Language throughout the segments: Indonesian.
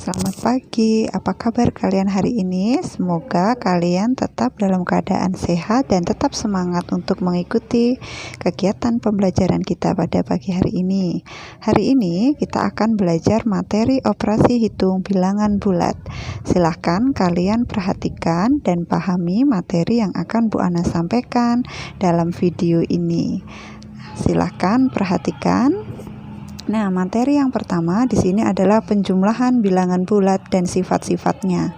Selamat pagi, apa kabar kalian hari ini? Semoga kalian tetap dalam keadaan sehat dan tetap semangat untuk mengikuti kegiatan pembelajaran kita pada pagi hari ini. Hari ini kita akan belajar materi operasi hitung bilangan bulat. Silahkan kalian perhatikan dan pahami materi yang akan Bu Ana sampaikan dalam video ini. Silahkan perhatikan. Nah, materi yang pertama di sini adalah penjumlahan bilangan bulat dan sifat-sifatnya.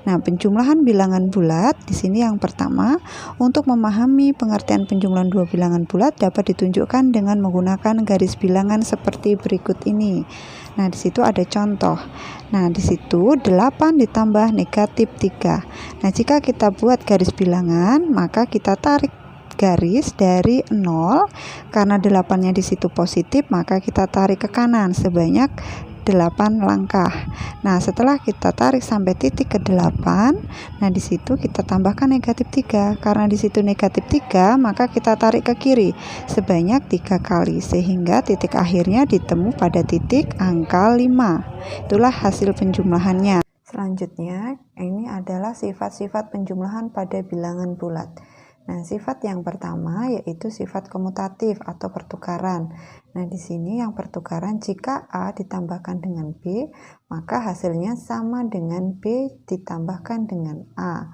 Nah, penjumlahan bilangan bulat di sini yang pertama, untuk memahami pengertian penjumlahan dua bilangan bulat dapat ditunjukkan dengan menggunakan garis bilangan seperti berikut ini. Nah, di situ ada contoh. Nah, di situ 8 ditambah negatif 3. Nah, jika kita buat garis bilangan, maka kita tarik garis dari 0, karena 8-nya di situ positif, maka kita tarik ke kanan sebanyak 8 langkah. Nah, setelah kita tarik sampai titik ke-8, nah di situ kita tambahkan negatif 3. Karena di situ negatif 3, maka kita tarik ke kiri sebanyak 3 kali sehingga titik akhirnya ditemu pada titik angka 5. Itulah hasil penjumlahannya. Selanjutnya, ini adalah sifat-sifat penjumlahan pada bilangan bulat. Nah, sifat yang pertama yaitu sifat komutatif atau pertukaran. Nah, di sini yang pertukaran jika A ditambahkan dengan B, maka hasilnya sama dengan B ditambahkan dengan A.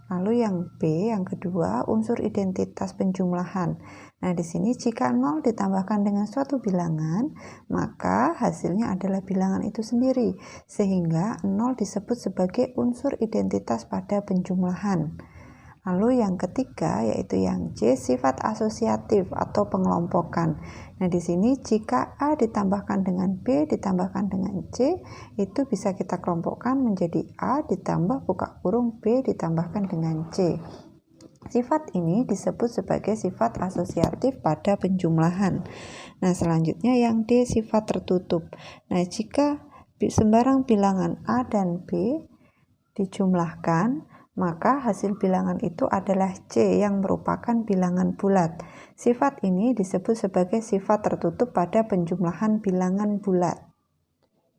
Lalu yang B, yang kedua, unsur identitas penjumlahan. Nah, di sini jika 0 ditambahkan dengan suatu bilangan, maka hasilnya adalah bilangan itu sendiri, sehingga 0 disebut sebagai unsur identitas pada penjumlahan. Lalu yang ketiga yaitu yang C, sifat asosiatif atau pengelompokan. Nah, di sini jika A ditambahkan dengan B ditambahkan dengan C, itu bisa kita kelompokkan menjadi A ditambah buka kurung B ditambahkan dengan C. Sifat ini disebut sebagai sifat asosiatif pada penjumlahan. Nah, selanjutnya yang D, sifat tertutup. Nah, jika sembarang bilangan A dan B dijumlahkan, maka hasil bilangan itu adalah C yang merupakan bilangan bulat. Sifat ini disebut sebagai sifat tertutup pada penjumlahan bilangan bulat.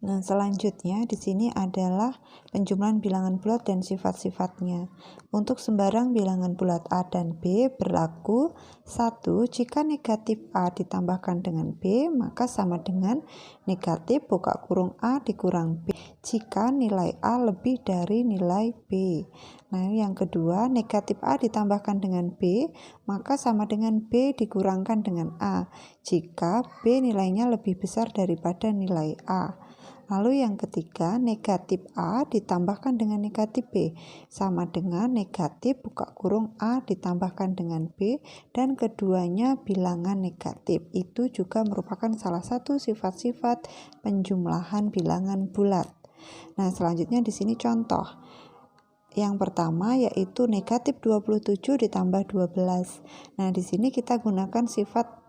Nah, selanjutnya di sini adalah penjumlahan bilangan bulat dan sifat-sifatnya. Untuk sembarang bilangan bulat A dan B berlaku 1. Jika negatif A ditambahkan dengan B, maka sama dengan negatif buka kurung A dikurang B jika nilai A lebih dari nilai B. Nah, yang kedua, negatif A ditambahkan dengan B, maka sama dengan B dikurangkan dengan A jika B nilainya lebih besar daripada nilai A. Lalu yang ketiga, negatif A ditambahkan dengan negatif B, sama dengan negatif buka kurung A ditambahkan dengan B, dan keduanya bilangan negatif. Itu juga merupakan salah satu sifat-sifat penjumlahan bilangan bulat. Nah, selanjutnya di sini contoh. Yang pertama yaitu negatif 27 ditambah 12. Nah, di sini kita gunakan sifat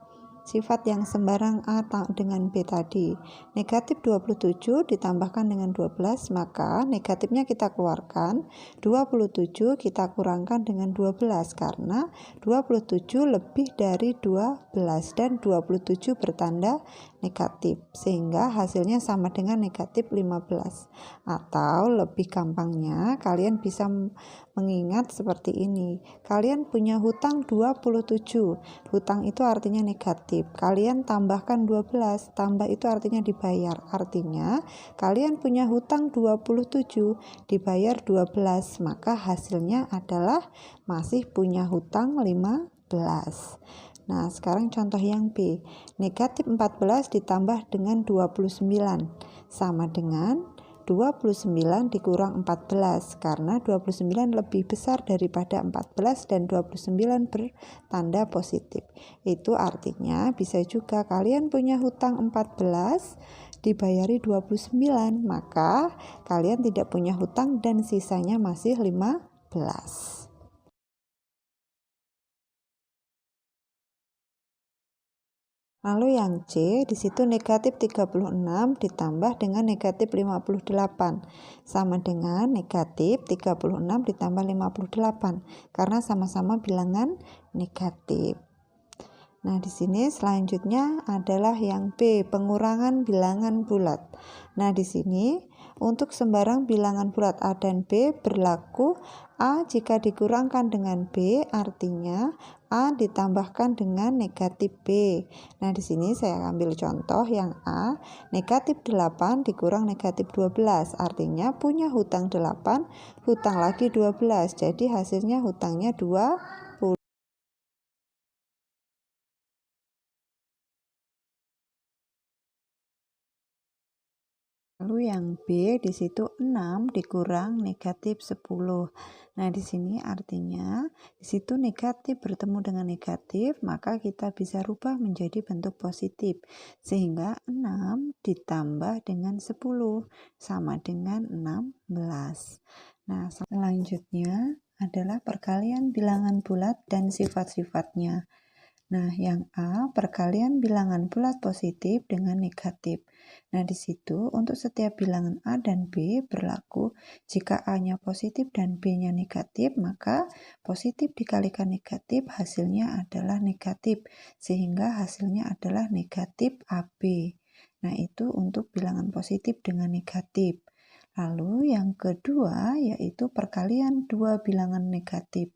yang sembarang A dengan B tadi. Negatif 27 ditambahkan dengan 12, maka negatifnya kita keluarkan, 27 kita kurangkan dengan 12 karena 27 lebih dari 12 dan 27 bertanda negatif, sehingga hasilnya sama dengan negatif 15. Atau lebih gampangnya kalian bisa mengingat seperti ini. Kalian punya hutang 27. Hutang itu artinya negatif. Kalian tambahkan 12, tambah itu artinya dibayar. Artinya kalian punya hutang 27, dibayar 12, maka hasilnya adalah masih punya hutang 15. Nah, sekarang contoh yang B. Negatif 14 ditambah dengan 29 sama dengan 29 dikurang 14, karena 29 lebih besar daripada 14 dan 29 bertanda positif. Itu artinya bisa juga kalian punya hutang 14 dibayari 29, maka kalian tidak punya hutang dan sisanya masih 15. Lalu yang C, di situ negatif 36 ditambah dengan negatif 58, sama dengan negatif 36 ditambah 58, karena sama-sama bilangan negatif. Nah, di sini selanjutnya adalah yang B, pengurangan bilangan bulat. Nah, di sini untuk sembarang bilangan bulat A dan B berlaku A jika dikurangkan dengan B, artinya A ditambahkan dengan negatif B. Nah, di sini saya ambil contoh yang A, negatif 8 dikurang negatif 12, artinya punya hutang 8, hutang lagi 12, jadi hasilnya hutangnya 20. Lalu yang B di situ 6 dikurang negatif 10. Nah, di sini artinya di situ negatif bertemu dengan negatif, maka kita bisa rubah menjadi bentuk positif. Sehingga 6 ditambah dengan 10 sama dengan 16. Nah, selanjutnya adalah perkalian bilangan bulat dan sifat-sifatnya. Nah, yang A, perkalian bilangan bulat positif dengan negatif. Nah, di situ untuk setiap bilangan A dan B berlaku jika A-nya positif dan B-nya negatif, maka positif dikalikan negatif hasilnya adalah negatif, sehingga hasilnya adalah negatif AB. Nah, itu untuk bilangan positif dengan negatif. Lalu yang kedua yaitu perkalian dua bilangan negatif.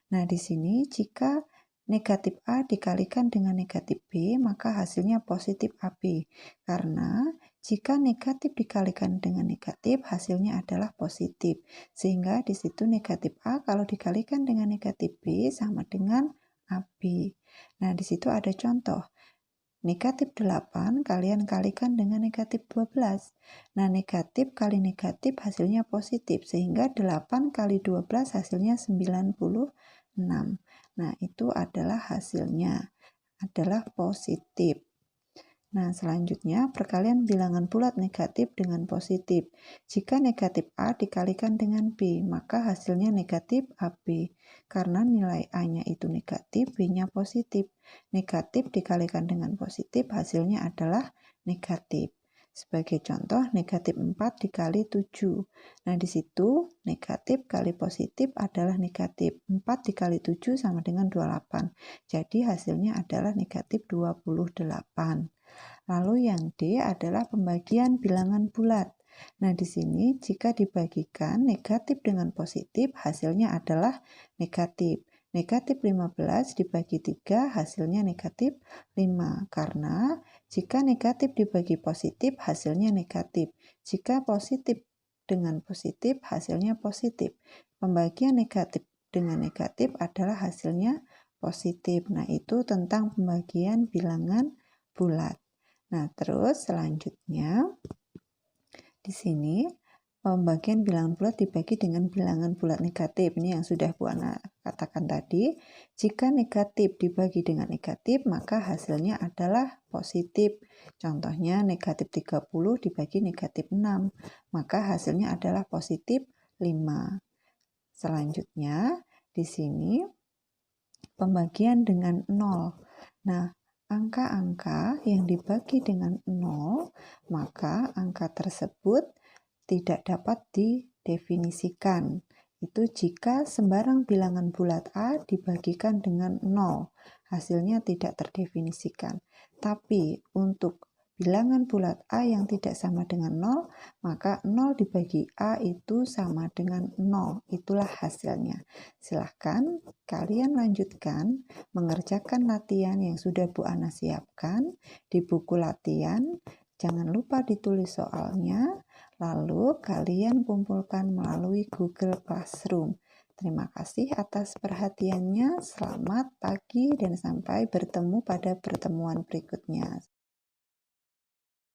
Nah, di sini jika negatif A dikalikan dengan negatif B, maka hasilnya positif AB. Karena jika negatif dikalikan dengan negatif, hasilnya adalah positif. Sehingga di situ negatif A kalau dikalikan dengan negatif B sama dengan AB. Nah, di situ ada contoh. Negatif 8 kalian kalikan dengan negatif 12. Nah, negatif kali negatif hasilnya positif. Sehingga 8 kali 12 hasilnya 96. Nah, itu adalah hasilnya, adalah positif. Nah, selanjutnya perkalian bilangan bulat negatif dengan positif. Jika negatif A dikalikan dengan B, maka hasilnya negatif AB. Karena nilai A-nya itu negatif, B-nya positif. Negatif dikalikan dengan positif, hasilnya adalah negatif. Sebagai contoh, negatif 4 dikali 7. Nah, di situ negatif kali positif adalah negatif. 4 dikali 7 sama dengan 28. Jadi hasilnya adalah negatif 28. Lalu yang D adalah pembagian bilangan bulat. Nah, di sini jika dibagikan negatif dengan positif, hasilnya adalah negatif. Negatif 15 dibagi 3 hasilnya negatif 5. Karena jika negatif dibagi positif hasilnya negatif. Jika positif dengan positif hasilnya positif. Pembagian negatif dengan negatif adalah hasilnya positif. Nah, itu tentang pembagian bilangan bulat. Nah, terus selanjutnya di sini pembagian bilangan bulat dibagi dengan bilangan bulat negatif. Ini yang sudah Bu Ana katakan tadi. Jika negatif dibagi dengan negatif, maka hasilnya adalah positif. Contohnya negatif 30 dibagi negatif 6, maka hasilnya adalah positif 5. Selanjutnya di sini pembagian dengan 0. Nah, angka-angka yang dibagi dengan 0, maka angka tersebut tidak dapat didefinisikan. Itu jika sembarang bilangan bulat A dibagikan dengan 0, hasilnya tidak terdefinisikan. Tapi untuk bilangan bulat A yang tidak sama dengan 0, maka 0 dibagi A itu sama dengan 0. Itulah hasilnya. Silahkan kalian lanjutkan mengerjakan latihan yang sudah Bu Ana siapkan di buku latihan. Jangan lupa ditulis soalnya, lalu kalian kumpulkan melalui Google Classroom. Terima kasih atas perhatiannya. Selamat pagi dan sampai bertemu pada pertemuan berikutnya.